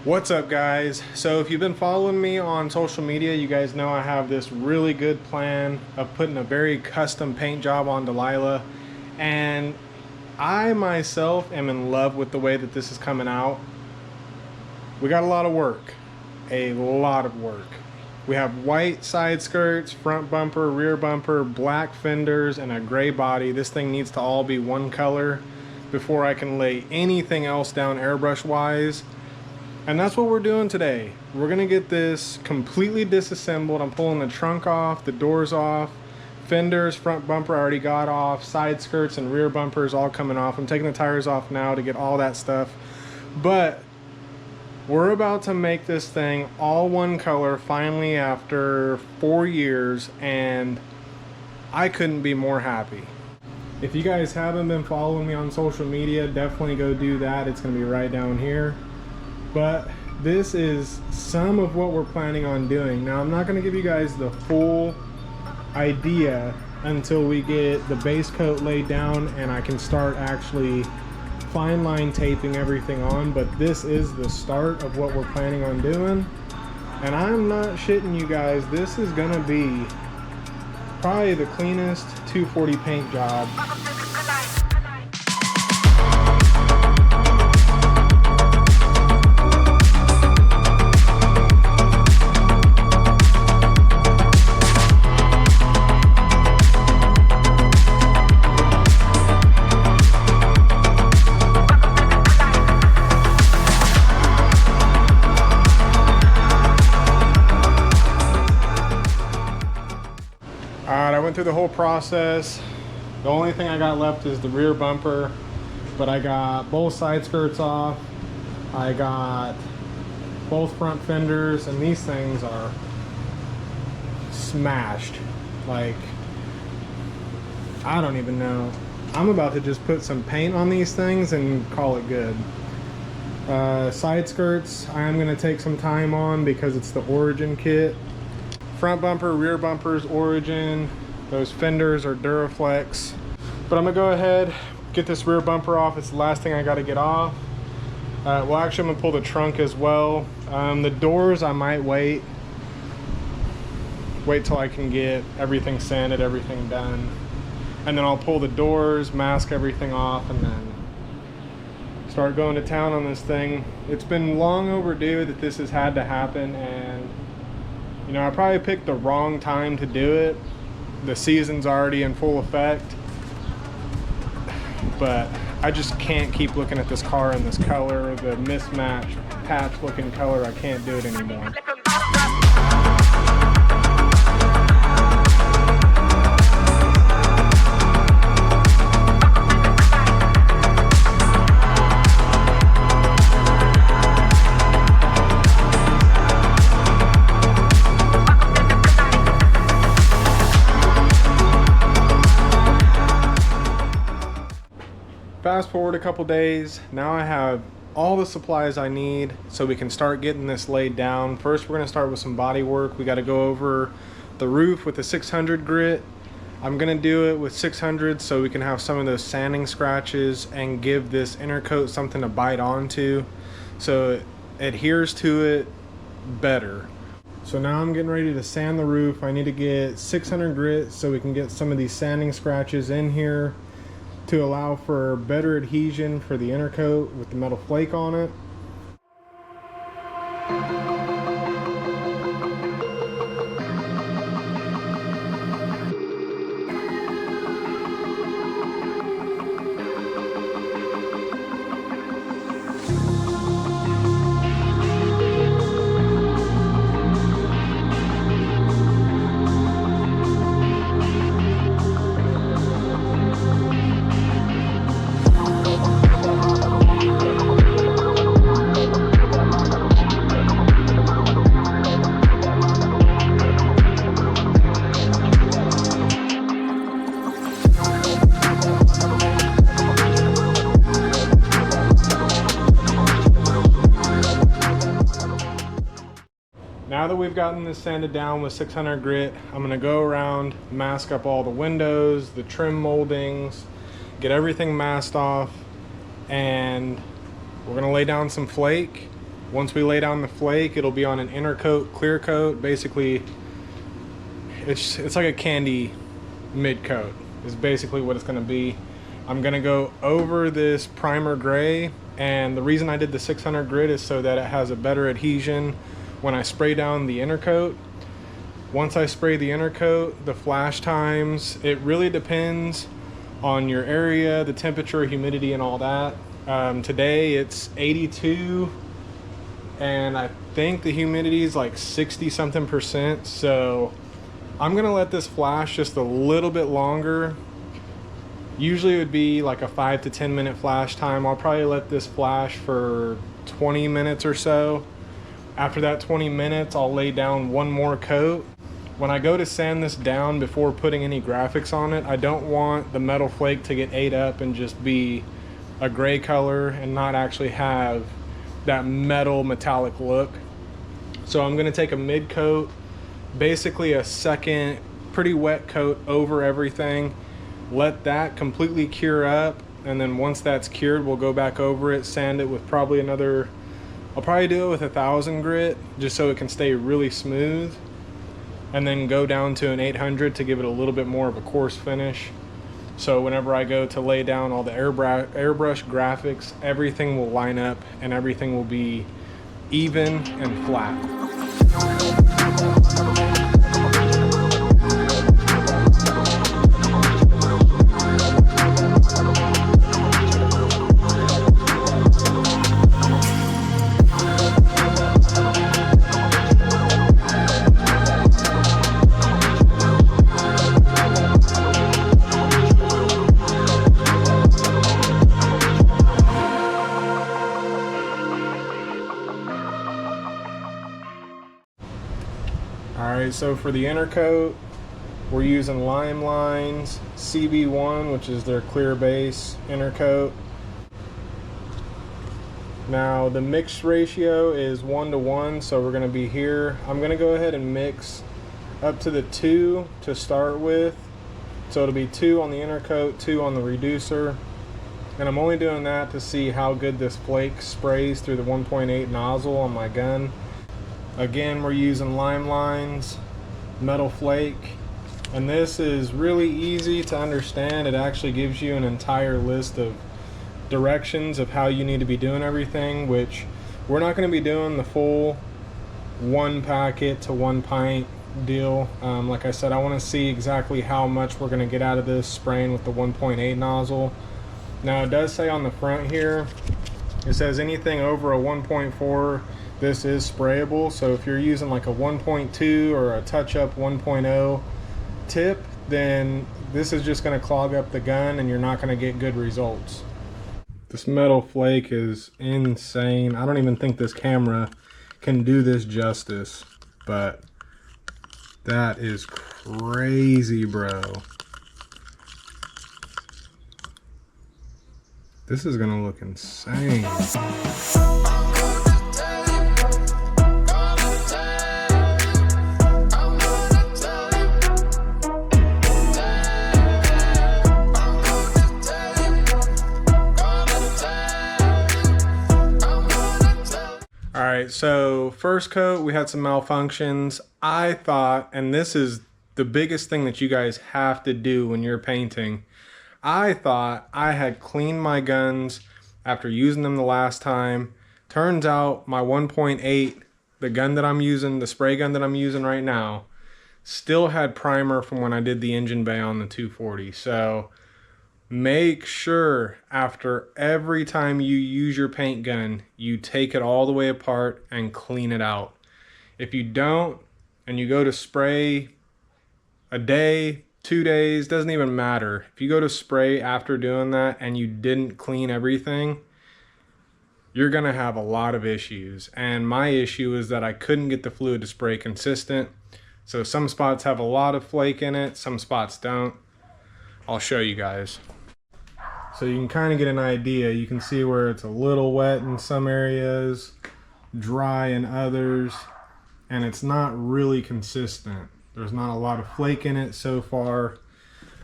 What's up, guys? So if you've been following me on social media, you guys know I have this really good plan of putting a very custom paint job on Delilah, and I myself am in love with the way that this is coming out. We got a lot of work, We have white side skirts, front bumper, rear bumper, black fenders, and a gray body. This thing needs to all be one color before I can lay anything else down airbrush wise. And that's what we're doing today. We're gonna get this completely disassembled. I'm pulling the trunk off, the doors off, fenders, front bumper I already got off, side skirts and rear bumpers all coming off. I'm taking the tires off now to get all that stuff. But we're about to make this thing all one color finally after 4 years, and I couldn't be more happy. If you guys haven't been following me on social media, definitely go do that. It's gonna be right down here. But this is some of what we're planning on doing. Now, I'm not going to give you guys the full idea until we get the base coat laid down and I can start actually fine line taping everything on. But this is the start of what we're planning on doing. And I'm not shitting you guys. This is going to be probably the cleanest 240 paint job. Alright, I went through the whole process. The only thing I got left is the rear bumper, but I got both side skirts off. I got both front fenders, and these things are smashed. Like, I don't even know. I'm about to just put some paint on these things and call it good. Side skirts, I'm gonna take some time on because it's the Origin kit. Front bumper, rear bumper's Origin. Those fenders are Duraflex. But I'm gonna go ahead, get this rear bumper off. It's the last thing I gotta get off. Well, actually, I'm gonna pull the trunk as well. The doors, I might wait till I can get everything sanded, everything done. And then I'll pull the doors, mask everything off, and then start going to town on this thing. It's been long overdue that this has had to happen, and you know, I probably picked the wrong time to do it. The season's already in full effect. But I just can't keep looking at this car in this color, the mismatched, patch looking color. I can't do it anymore. Fast forward a couple days, now I have all the supplies I need so we can start getting this laid down. First, we're going to start with some body work. We got to go over the roof with a 600 grit. I'm going to do it with 600 so we can have some of those sanding scratches and give this inner coat something to bite onto so it adheres to it better. So now I'm getting ready to sand the roof. I need to get 600 grit so we can get some of these sanding scratches in here to allow for better adhesion for the inner coat with the metal flake on it. Now that we've gotten this sanded down with 600 grit, I'm gonna go around, mask up all the windows, the trim moldings, get everything masked off, and we're gonna lay down some flake Once we lay down the flake, it'll be on an inner coat, clear coat. Basically, it's like a candy mid coat is basically what it's going to be. I'm going to go over this primer gray, and the reason I did the 600 grit is so that it has a better adhesion when I spray down the inner coat. Once I spray the inner coat, the flash times, it really depends on your area, the temperature, humidity, and all that. Today it's 82, and I think the humidity is like 60 something percent. So I'm gonna let this flash just a little bit longer. Usually it would be like a 5 to 10 minute flash time. I'll probably let this flash for 20 minutes or so. After that 20 minutes, I'll lay down one more coat. When I go to sand this down before putting any graphics on it, I don't want the metal flake to get ate up and just be a gray color and not actually have that metal metallic look. So I'm gonna take a mid coat, basically a second pretty wet coat over everything, let that completely cure up, and then once that's cured, we'll go back over it, sand it with probably another, I'll probably do it with 1000 grit just so it can stay really smooth, and then go down to an 800 to give it a little bit more of a coarse finish. So whenever I go to lay down all the airbrush graphics, everything will line up and everything will be even and flat. Alright, so for the inner coat, we're using Lime Lines CB1, which is their clear base inner coat. Now the mix ratio is 1:1, so we're going to be here. I'm going to go ahead and mix up to the 2 to start with. So it'll be 2 on the inner coat, 2 on the reducer. And I'm only doing that to see how good this flake sprays through the 1.8 nozzle on my gun. Again, we're using Lime Lines metal flake, and this is really easy to understand. It actually gives you an entire list of directions of how you need to be doing everything, which we're not going to be doing the full 1 packet to 1 pint deal. Like I said, I want to see exactly how much we're going to get out of this spraying with the 1.8 nozzle. Now it does say on the front here, it says anything over a 1.4, this is sprayable. So if you're using like a 1.2 or a touch-up 1.0 tip, then this is just going to clog up the gun and you're not going to get good results. This metal flake is insane. I don't even think this camera can do this justice, but that is crazy, bro. This is gonna look insane. Alright, so first coat, we had some malfunctions. I thought, and this is the biggest thing that you guys have to do when you're painting, I thought I had cleaned my guns after using them the last time. Turns out my 1.8, the gun that I'm using, the spray gun that I'm using right now, still had primer from when I did the engine bay on the 240. So make sure after every time you use your paint gun, you take it all the way apart and clean it out. If you don't, and you go to spray a day, 2 days, doesn't even matter. If you go to spray after doing that and you didn't clean everything, you're gonna have a lot of issues. And my issue is that I couldn't get the fluid to spray consistent. So some spots have a lot of flake in it, some spots don't. I'll show you guys. So you can kind of get an idea. You can see where it's a little wet in some areas, dry in others, and it's not really consistent. There's not a lot of flake in it so far.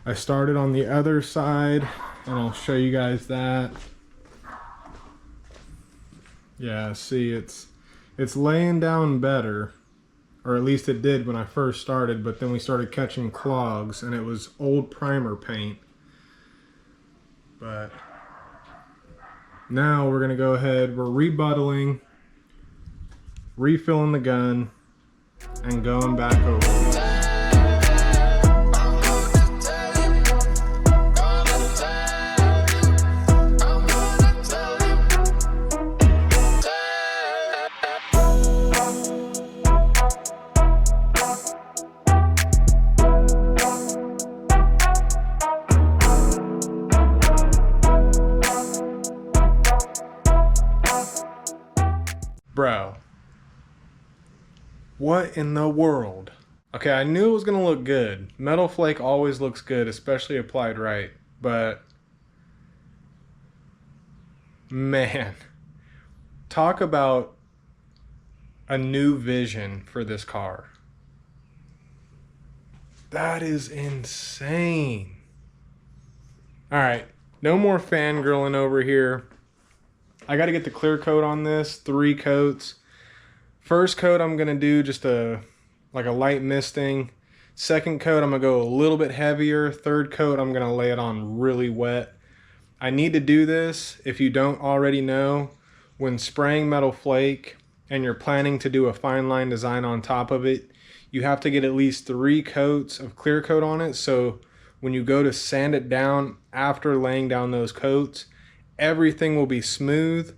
I started on the other side, and I'll show you guys that. Yeah, see, it's It's laying down better, or at least it did when I first started, but then we started catching clogs and it was old primer paint. But now we're gonna go ahead, we're rebuttaling, refilling the gun, and going back over. Bro, what in the world? Okay, I knew it was gonna look good. Metal flake always looks good, especially applied right, but man, talk about a new vision for this car. That is insane. All right, no more fangirling over here. I got to get the clear coat on this, 3 coats. First coat, I'm going to do just like a light misting. Second coat, I'm going to go a little bit heavier. Third coat, I'm going to lay it on really wet. I need to do this, if you don't already know, when spraying metal flake and you're planning to do a fine line design on top of it, you have to get at least 3 coats of clear coat on it. So when you go to sand it down after laying down those coats, everything will be smooth,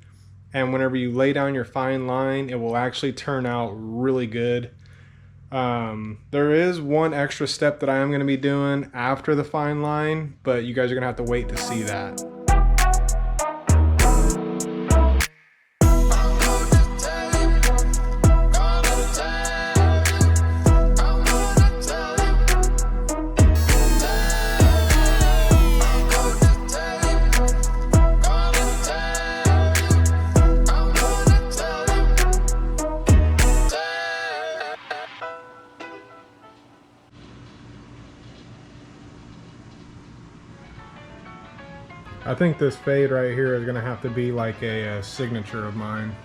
and whenever you lay down your fine line, it will actually turn out really good. There is one extra step that I am going to be doing after the fine line, but you guys are going to have to wait to see that. I think this fade right here is gonna have to be like a signature of mine.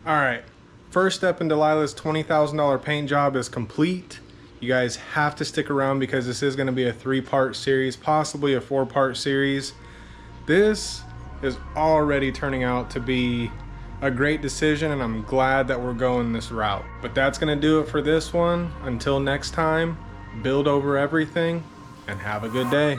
All right. First step in Delilah's $20,000 paint job is complete. You guys have to stick around because this is going to be a 3-part series, possibly a 4-part series. This is already turning out to be a great decision, and I'm glad that we're going this route. But that's going to do it for this one. Until next time, build over everything and have a good day.